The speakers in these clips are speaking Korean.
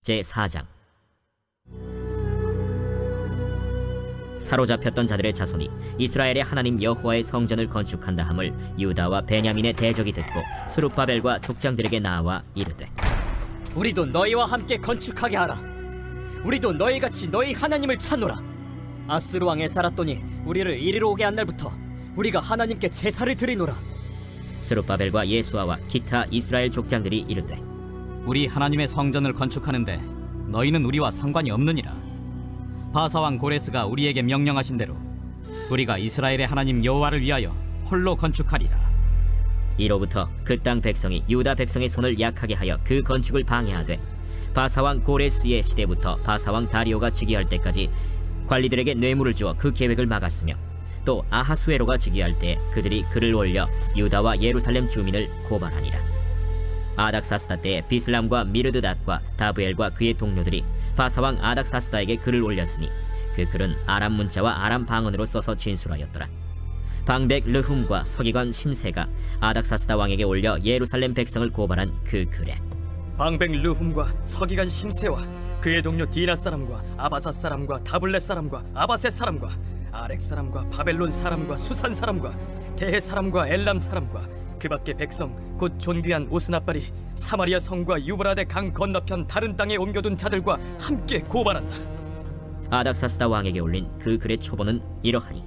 제4장. 사로잡혔던 자들의 자손이 이스라엘의 하나님 여호와의 성전을 건축한다 함을 유다와 베냐민의 대적이 듣고 스룹바벨과 족장들에게 나와 이르되, 우리도 너희와 함께 건축하게 하라. 우리도 너희같이 너희 하나님을 찾노라. 아스루 왕에 살았더니 우리를 이리로 오게 한 날부터 우리가 하나님께 제사를 드리노라. 스룹바벨과 예수아와 기타 이스라엘 족장들이 이르되, 우리 하나님의 성전을 건축하는데 너희는 우리와 상관이 없느니라. 바사왕 고레스가 우리에게 명령하신 대로 우리가 이스라엘의 하나님 여호와를 위하여 홀로 건축하리라. 이로부터 그 땅 백성이 유다 백성의 손을 약하게 하여 그 건축을 방해하되, 바사왕 고레스의 시대부터 바사왕 다리오가 즉위할 때까지 관리들에게 뇌물을 주어 그 계획을 막았으며, 또 아하수에로가 즉위할 때 그들이 글을 올려 유다와 예루살렘 주민을 고발하니라. 아닥사스다 때에 비슬람과 미르드닷과 다브엘과 그의 동료들이 바사왕 아닥사스다에게 글을 올렸으니 그 글은 아람 문자와 아람 방언으로 써서 진술하였더라. 방백 르훔과 서기관 심세가 아닥사스다 왕에게 올려 예루살렘 백성을 고발한 그 글에, 방백 르훔과 서기관 심세와 그의 동료 디나 사람과 아바사 사람과 다블렛 사람과 아바세 사람과 아렉 사람과 바벨론 사람과 수산 사람과 대해 사람과 엘람 사람과 그 밖의 백성 곧 존귀한 오스나발이 사마리아 성과 유브라데 강 건너편 다른 땅에 옮겨둔 자들과 함께 고발한다. 아닥사스다 왕에게 올린 그 글의 초본은 이러하니,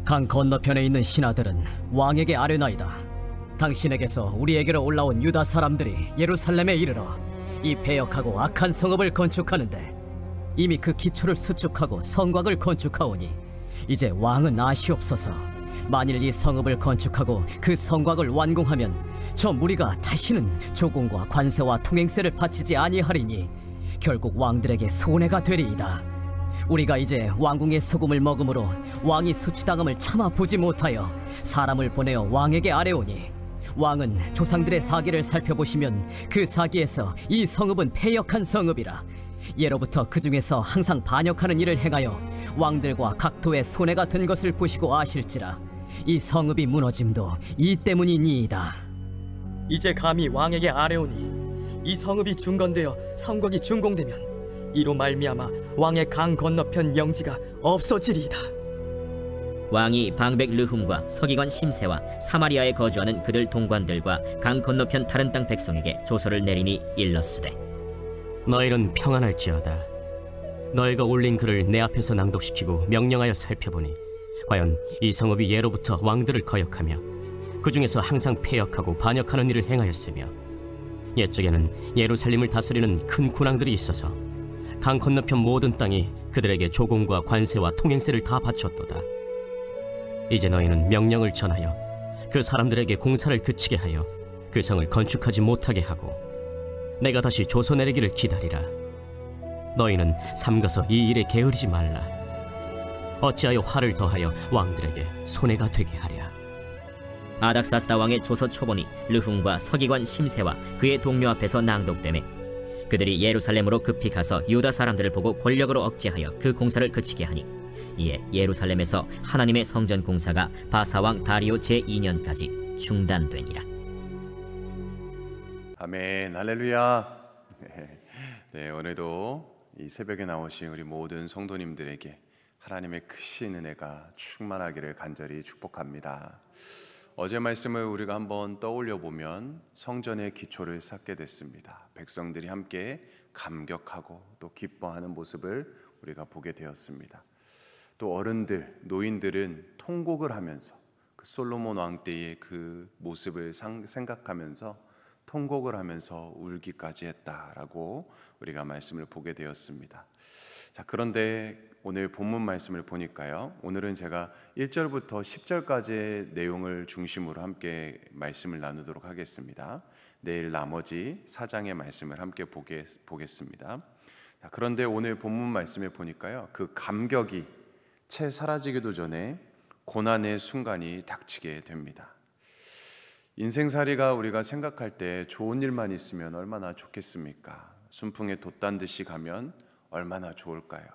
강 건너편에 있는 신하들은 왕에게 아뢰나이다. 당신에게서 우리에게로 올라온 유다 사람들이 예루살렘에 이르러 이 패역하고 악한 성읍을 건축하는데 이미 그 기초를 수축하고 성곽을 건축하오니 이제 왕은 아시옵소서. 만일 이 성읍을 건축하고 그 성곽을 완공하면 저 무리가 다시는 조공과 관세와 통행세를 바치지 아니하리니 결국 왕들에게 손해가 되리이다. 우리가 이제 왕궁의 소금을 먹음으로 왕이 수치당함을 참아 보지 못하여 사람을 보내어 왕에게 아뢰오니, 왕은 조상들의 사기를 살펴보시면 그 사기에서 이 성읍은 패역한 성읍이라. 예로부터 그 중에서 항상 반역하는 일을 행하여 왕들과 각도에 손해가 된 것을 보시고 아실지라. 이 성읍이 무너짐도 이 때문이니이다. 이제 감히 왕에게 아뢰오니 이 성읍이 중건되어 성곽이 준공되면 이로 말미암아 왕의 강 건너편 영지가 없어지리이다. 왕이 방백 르훔과 서기관 심세와 사마리아에 거주하는 그들 동관들과 강 건너편 다른 땅 백성에게 조서를 내리니 일렀으되, 너희는 평안할지어다. 너희가 올린 글을 내 앞에서 낭독시키고 명령하여 살펴보니 과연 이 성읍이 예로부터 왕들을 거역하며 그 중에서 항상 패역하고 반역하는 일을 행하였으며, 옛적에는 예루살렘을 다스리는 큰 군왕들이 있어서 강 건너편 모든 땅이 그들에게 조공과 관세와 통행세를 다 바쳤도다. 이제 너희는 명령을 전하여 그 사람들에게 공사를 그치게 하여 그 성을 건축하지 못하게 하고 내가 다시 조서 내리기를 기다리라. 너희는 삼가서 이 일에 게으르지 말라. 어찌하여 화를 더하여 왕들에게 손해가 되게 하랴. 아닥사스다 왕의 조서 초본이 르훔과 서기관 심세와 그의 동료 앞에서 낭독되매, 그들이 예루살렘으로 급히 가서 유다 사람들을 보고 권력으로 억제하여 그 공사를 그치게 하니, 이에 예루살렘에서 하나님의 성전 공사가 바사왕 다리오 제2년까지 중단되니라. 아멘, 할렐루야. 네, 오늘도 이 새벽에 나오신 우리 모든 성도님들에게 하나님의 크신 은혜가 충만하기를 간절히 축복합니다. 어제 말씀을 우리가 한번 떠올려 보면 성전의 기초를 쌓게 됐습니다. 백성들이 함께 감격하고 또 기뻐하는 모습을 우리가 보게 되었습니다. 또 어른들, 노인들은 통곡을 하면서 그 솔로몬 왕 때의 그 모습을 생각하면서 통곡을 하면서 울기까지 했다라고 우리가 말씀을 보게 되었습니다. 자, 그런데 오늘 본문 말씀을 보니까요, 오늘은 제가 1절부터 10절까지의 내용을 중심으로 함께 말씀을 나누도록 하겠습니다. 내일 나머지 4장의 말씀을 함께 보겠습니다. 자, 그런데 오늘 본문 말씀에 보니까요, 그 감격이 채 사라지기도 전에 고난의 순간이 닥치게 됩니다. 인생살이가 우리가 생각할 때 좋은 일만 있으면 얼마나 좋겠습니까? 순풍에 돛단 듯이 가면 얼마나 좋을까요?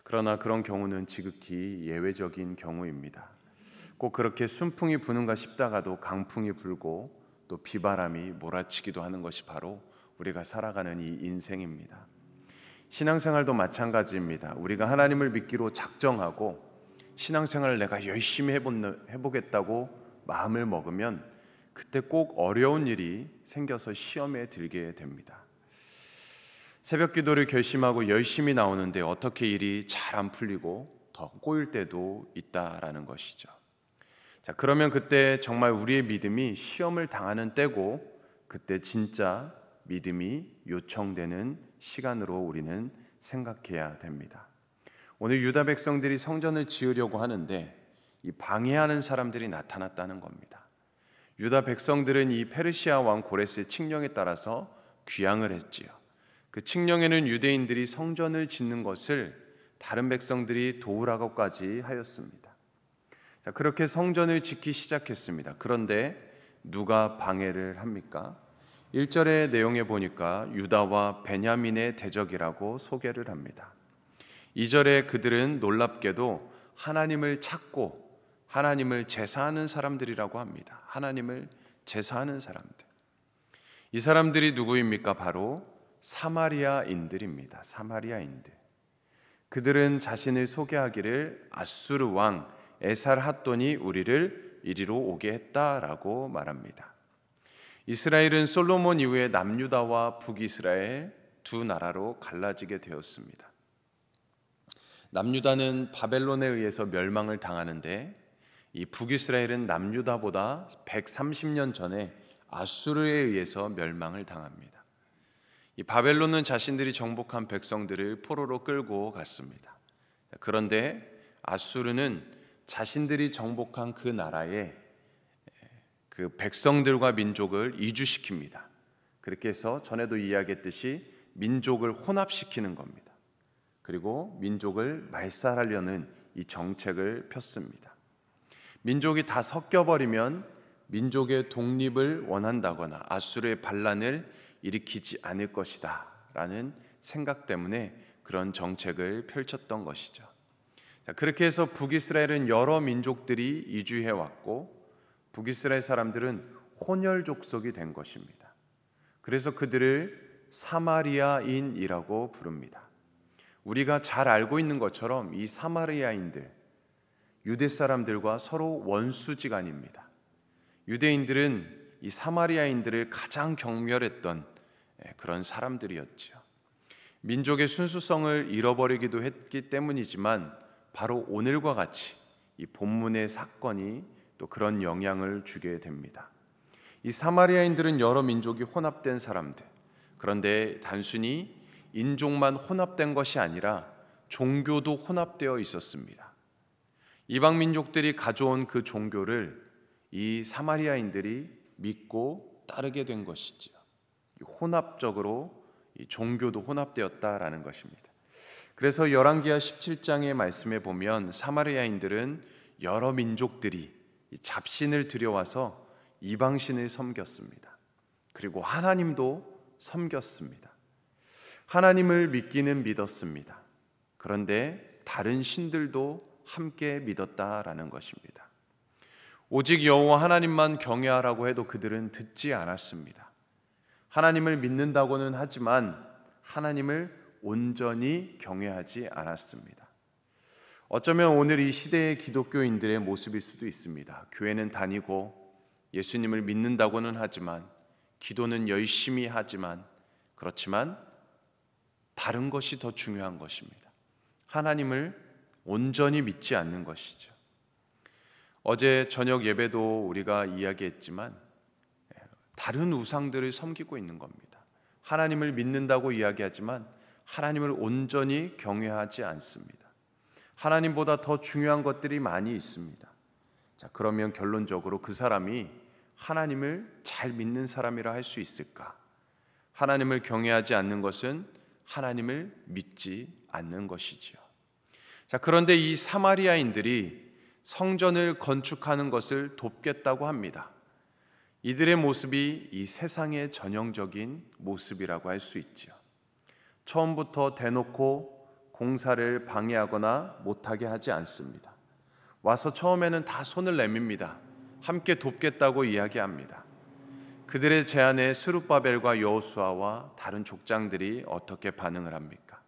그러나 그런 경우는 지극히 예외적인 경우입니다. 꼭 그렇게 순풍이 부는가 싶다가도 강풍이 불고 또 비바람이 몰아치기도 하는 것이 바로 우리가 살아가는 이 인생입니다. 신앙생활도 마찬가지입니다. 우리가 하나님을 믿기로 작정하고 신앙생활을 내가 열심히 해보겠다고 마음을 먹으면 그때 꼭 어려운 일이 생겨서 시험에 들게 됩니다. 새벽 기도를 결심하고 열심히 나오는데 어떻게 일이 잘 안 풀리고 더 꼬일 때도 있다라는 것이죠. 자, 그러면 그때 정말 우리의 믿음이 시험을 당하는 때고 그때 진짜 믿음이 요청되는 시간으로 우리는 생각해야 됩니다. 오늘 유다 백성들이 성전을 지으려고 하는데 이 방해하는 사람들이 나타났다는 겁니다. 유다 백성들은 이 페르시아 왕 고레스의 칙령에 따라서 귀향을 했지요. 그 칙령에는 유대인들이 성전을 짓는 것을 다른 백성들이 도우라고까지 하였습니다. 자, 그렇게 성전을 짓기 시작했습니다. 그런데 누가 방해를 합니까? 1절의 내용에 보니까 유다와 베냐민의 대적이라고 소개를 합니다. 2절에 그들은 놀랍게도 하나님을 찾고 하나님을 제사하는 사람들이라고 합니다. 하나님을 제사하는 사람들. 이 사람들이 누구입니까? 바로 사마리아인들입니다. 사마리아인들. 그들은 자신을 소개하기를 아수르 왕 에살핫돈이 우리를 이리로 오게 했다라고 말합니다. 이스라엘은 솔로몬 이후에 남유다와 북이스라엘 두 나라로 갈라지게 되었습니다. 남유다는 바벨론에 의해서 멸망을 당하는데 이 북이스라엘은 남유다보다 130년 전에 아수르에 의해서 멸망을 당합니다. 이 바벨론은 자신들이 정복한 백성들을 포로로 끌고 갔습니다. 그런데 아수르는 자신들이 정복한 그 나라에 그 백성들과 민족을 이주시킵니다. 그렇게 해서 전에도 이야기했듯이 민족을 혼합시키는 겁니다. 그리고 민족을 말살하려는 이 정책을 폈습니다. 민족이 다 섞여버리면 민족의 독립을 원한다거나 아수르의 반란을 일으키지 않을 것이다 라는 생각 때문에 그런 정책을 펼쳤던 것이죠. 그렇게 해서 북이스라엘은 여러 민족들이 이주해 왔고 북이스라엘 사람들은 혼혈 족속이 된 것입니다. 그래서 그들을 사마리아인이라고 부릅니다. 우리가 잘 알고 있는 것처럼 이 사마리아인들, 유대 사람들과 서로 원수지간입니다. 유대인들은 이 사마리아인들을 가장 경멸했던 그런 사람들이었죠. 민족의 순수성을 잃어버리기도 했기 때문이지만 바로 오늘과 같이 이 본문의 사건이 또 그런 영향을 주게 됩니다. 이 사마리아인들은 여러 민족이 혼합된 사람들, 그런데 단순히 인종만 혼합된 것이 아니라 종교도 혼합되어 있었습니다. 이방 민족들이 가져온 그 종교를 이 사마리아인들이 믿고 따르게 된 것이지요. 혼합적으로 이 종교도 혼합되었다라는 것입니다. 그래서 열왕기하 17장의 말씀에 보면 사마리아인들은 여러 민족들이 잡신을 들여와서 이방신을 섬겼습니다. 그리고 하나님도 섬겼습니다. 하나님을 믿기는 믿었습니다. 그런데 다른 신들도 함께 믿었다라는 것입니다. 오직 여호와 하나님만 경외하라고 해도 그들은 듣지 않았습니다. 하나님을 믿는다고는 하지만 하나님을 온전히 경외하지 않았습니다. 어쩌면 오늘 이 시대의 기독교인들의 모습일 수도 있습니다. 교회는 다니고 예수님을 믿는다고는 하지만 기도는 열심히 하지만 그렇지만 다른 것이 더 중요한 것입니다. 하나님을 온전히 믿지 않는 것이죠. 어제 저녁 예배도 우리가 이야기했지만 다른 우상들을 섬기고 있는 겁니다. 하나님을 믿는다고 이야기하지만 하나님을 온전히 경외하지 않습니다. 하나님보다 더 중요한 것들이 많이 있습니다. 자, 그러면 결론적으로 그 사람이 하나님을 잘 믿는 사람이라 할 수 있을까? 하나님을 경외하지 않는 것은 하나님을 믿지 않는 것이지요. 자, 그런데 이 사마리아인들이 성전을 건축하는 것을 돕겠다고 합니다. 이들의 모습이 이 세상의 전형적인 모습이라고 할 수 있지요. 처음부터 대놓고 공사를 방해하거나 못하게 하지 않습니다. 와서 처음에는 다 손을 내밉니다. 함께 돕겠다고 이야기합니다. 그들의 제안에 스룹바벨과 여호수아와 다른 족장들이 어떻게 반응을 합니까?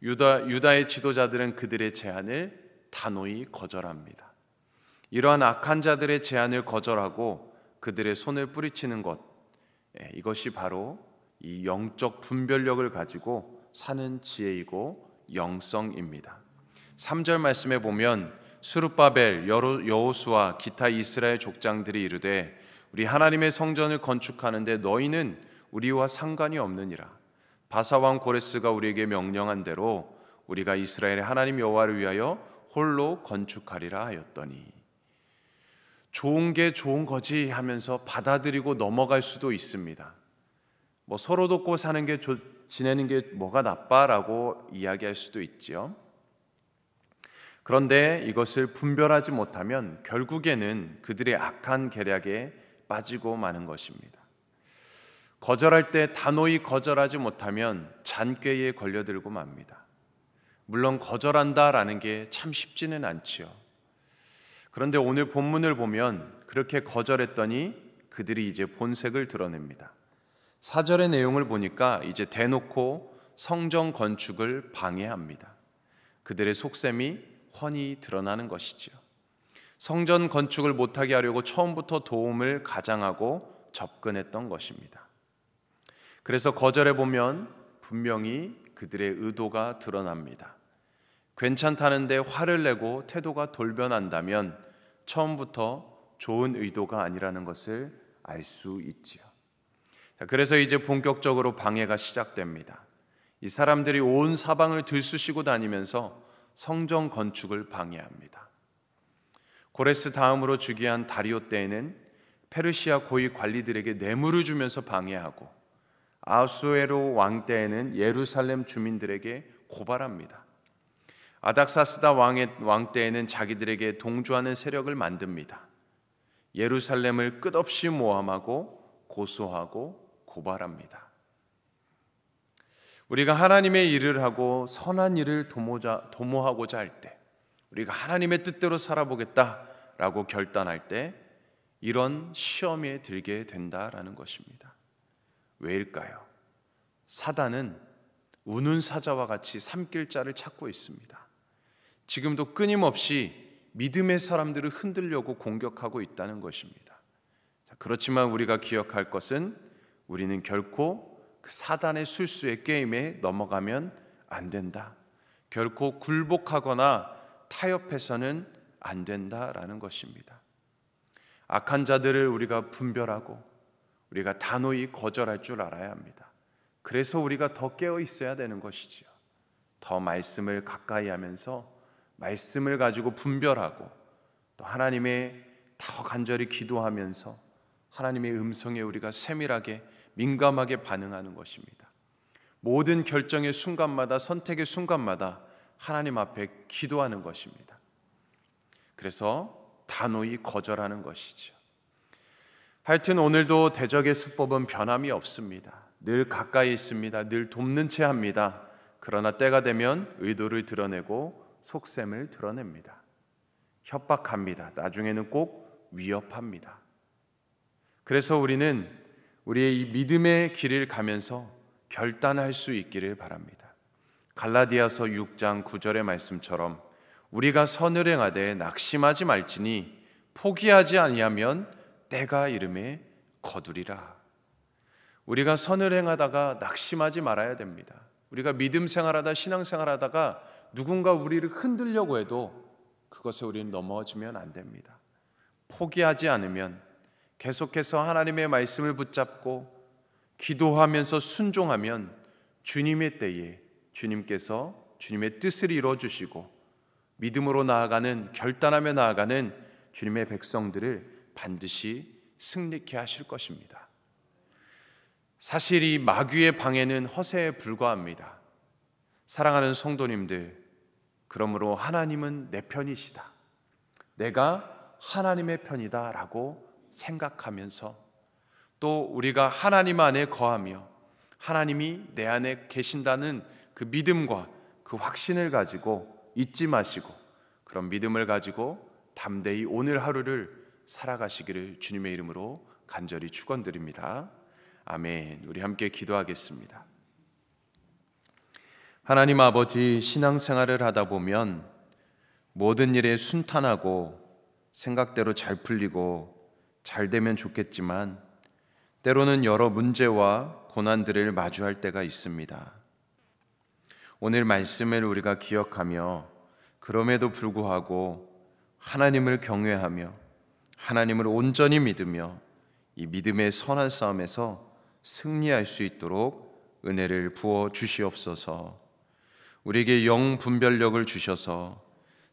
유다의 지도자들은 그들의 제안을 단호히 거절합니다. 이러한 악한 자들의 제안을 거절하고 그들의 손을 뿌리치는 것, 이것이 바로 이 영적 분별력을 가지고 사는 지혜이고 영성입니다. 3절 말씀에 보면 스룹바벨, 여호수아, 기타 이스라엘 족장들이 이르되 우리 하나님의 성전을 건축하는데 너희는 우리와 상관이 없느니라. 바사왕 고레스가 우리에게 명령한 대로 우리가 이스라엘의 하나님 여호와를 위하여 홀로 건축하리라 하였더니, 좋은 게 좋은 거지 하면서 받아들이고 넘어갈 수도 있습니다. 서로 돕고 사는 게 지내는 게 뭐가 나빠라고 이야기할 수도 있지요. 그런데 이것을 분별하지 못하면 결국에는 그들의 악한 계략에 빠지고 마는 것입니다. 거절할 때 단호히 거절하지 못하면 잔꾀에 걸려들고 맙니다. 물론 거절한다라는 게 참 쉽지는 않지요. 그런데 오늘 본문을 보면 그렇게 거절했더니 그들이 이제 본색을 드러냅니다. 4절의 내용을 보니까 이제 대놓고 성전 건축을 방해합니다. 그들의 속셈이 훤히 드러나는 것이지요. 성전 건축을 못하게 하려고 처음부터 도움을 가장하고 접근했던 것입니다. 그래서 거절해 보면 분명히 그들의 의도가 드러납니다. 괜찮다는데 화를 내고 태도가 돌변한다면 처음부터 좋은 의도가 아니라는 것을 알 수 있지요. 그래서 이제 본격적으로 방해가 시작됩니다. 이 사람들이 온 사방을 들쑤시고 다니면서 성전 건축을 방해합니다. 고레스 다음으로 즉위한 다리오 때에는 페르시아 고위 관리들에게 뇌물을 주면서 방해하고, 아수에로 왕 때에는 예루살렘 주민들에게 고발합니다. 아닥사스다 왕 때에는 자기들에게 동조하는 세력을 만듭니다. 예루살렘을 끝없이 모함하고 고소하고 고발합니다. 우리가 하나님의 일을 하고 선한 일을 도모하고자 할 때, 우리가 하나님의 뜻대로 살아보겠다라고 결단할 때 이런 시험에 들게 된다라는 것입니다. 왜일까요? 사단은 우는 사자와 같이 삼킬 자를 찾고 있습니다. 지금도 끊임없이 믿음의 사람들을 흔들려고 공격하고 있다는 것입니다. 그렇지만 우리가 기억할 것은 우리는 결코 그 사단의 술수의 게임에 넘어가면 안 된다. 결코 굴복하거나 타협해서는 안 된다라는 것입니다. 악한 자들을 우리가 분별하고 우리가 단호히 거절할 줄 알아야 합니다. 그래서 우리가 더 깨어 있어야 되는 것이지요. 더 말씀을 가까이 하면서 말씀을 가지고 분별하고 또 하나님의 더 간절히 기도하면서 하나님의 음성에 우리가 세밀하게 민감하게 반응하는 것입니다. 모든 결정의 순간마다, 선택의 순간마다 하나님 앞에 기도하는 것입니다. 그래서 단호히 거절하는 것이죠. 하여튼 오늘도 대적의 수법은 변함이 없습니다. 늘 가까이 있습니다. 늘 돕는 채 합니다. 그러나 때가 되면 의도를 드러내고 속셈을 드러냅니다. 협박합니다. 나중에는 꼭 위협합니다. 그래서 우리는 우리의 이 믿음의 길을 가면서 결단할 수 있기를 바랍니다. 갈라디아서 6장 9절의 말씀처럼 우리가 선을 행하되 낙심하지 말지니 포기하지 아니하면 때가 이름에 거두리라. 우리가 선을 행하다가 낙심하지 말아야 됩니다. 우리가 믿음 생활하다 신앙생활하다가 누군가 우리를 흔들려고 해도 그것에 우리는 넘어지면 안 됩니다. 포기하지 않으면 계속해서 하나님의 말씀을 붙잡고 기도하면서 순종하면 주님의 때에 주님께서 주님의 뜻을 이루어주시고 믿음으로 나아가는, 결단하며 나아가는 주님의 백성들을 반드시 승리케 하실 것입니다. 사실 이 마귀의 방해는 허세에 불과합니다. 사랑하는 성도님들, 그러므로 하나님은 내 편이시다, 내가 하나님의 편이다 라고 생각하면서 또 우리가 하나님 안에 거하며 하나님이 내 안에 계신다는 그 믿음과 그 확신을 가지고 잊지 마시고 그런 믿음을 가지고 담대히 오늘 하루를 살아가시기를 주님의 이름으로 간절히 축원드립니다. 아멘. 우리 함께 기도하겠습니다. 하나님 아버지, 신앙생활을 하다 보면 모든 일에 순탄하고 생각대로 잘 풀리고 잘 되면 좋겠지만 때로는 여러 문제와 고난들을 마주할 때가 있습니다. 오늘 말씀을 우리가 기억하며 그럼에도 불구하고 하나님을 경외하며 하나님을 온전히 믿으며 이 믿음의 선한 싸움에서 승리할 수 있도록 은혜를 부어 주시옵소서. 우리에게 영 분별력을 주셔서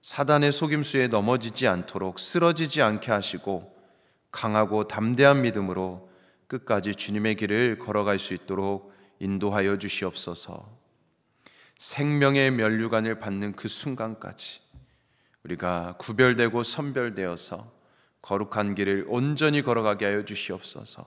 사단의 속임수에 넘어지지 않도록 쓰러지지 않게 하시고 강하고 담대한 믿음으로 끝까지 주님의 길을 걸어갈 수 있도록 인도하여 주시옵소서. 생명의 면류관을 받는 그 순간까지 우리가 구별되고 선별되어서 거룩한 길을 온전히 걸어가게 하여 주시옵소서.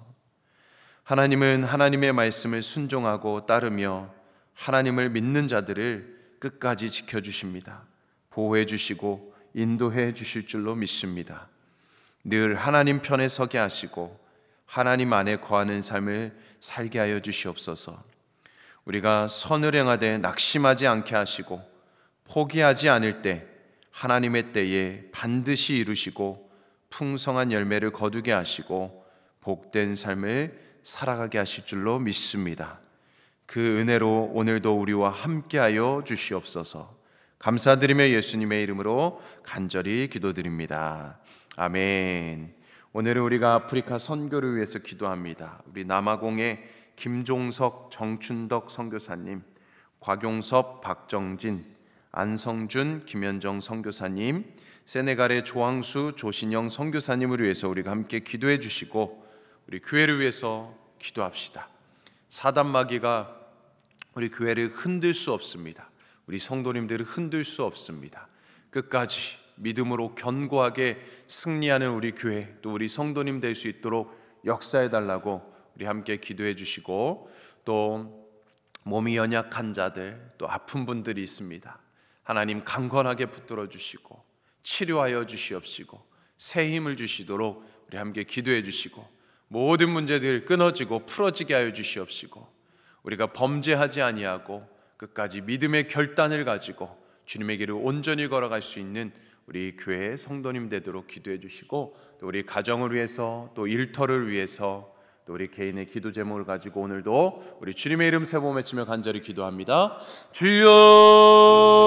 하나님은 하나님의 말씀을 순종하고 따르며 하나님을 믿는 자들을 끝까지 지켜주십니다. 보호해 주시고 인도해 주실 줄로 믿습니다. 늘 하나님 편에 서게 하시고 하나님 안에 거하는 삶을 살게 하여 주시옵소서. 우리가 선을 행하되 낙심하지 않게 하시고 포기하지 않을 때 하나님의 때에 반드시 이루시고 풍성한 열매를 거두게 하시고 복된 삶을 살아가게 하실 줄로 믿습니다. 그 은혜로 오늘도 우리와 함께하여 주시옵소서. 감사드리며 예수님의 이름으로 간절히 기도드립니다. 아멘. 오늘은 우리가 아프리카 선교를 위해서 기도합니다. 우리 남아공의 김종석, 정춘덕 선교사님, 곽용섭, 박정진, 안성준, 김현정 선교사님, 세네갈의 조항수, 조신영 선교사님을 위해서 우리가 함께 기도해 주시고 우리 교회를 위해서 기도합시다. 사단마귀가 우리 교회를 흔들 수 없습니다. 우리 성도님들을 흔들 수 없습니다. 끝까지 믿음으로 견고하게 승리하는 우리 교회, 또 우리 성도님 될 수 있도록 역사해 달라고 우리 함께 기도해 주시고, 또 몸이 연약한 자들, 또 아픈 분들이 있습니다. 하나님 강건하게 붙들어 주시고 치료하여 주시옵시고 새 힘을 주시도록 우리 함께 기도해 주시고, 모든 문제들 끊어지고 풀어지게 하여 주시옵시고, 우리가 범죄하지 아니하고 끝까지 믿음의 결단을 가지고 주님의 길을 온전히 걸어갈 수 있는 우리 교회의 성도님 되도록 기도해 주시고, 또 우리 가정을 위해서, 또 일터를 위해서, 또 우리 개인의 기도 제목을 가지고 오늘도 우리 주님의 이름 세 번 외치며 간절히 기도합니다. 주여!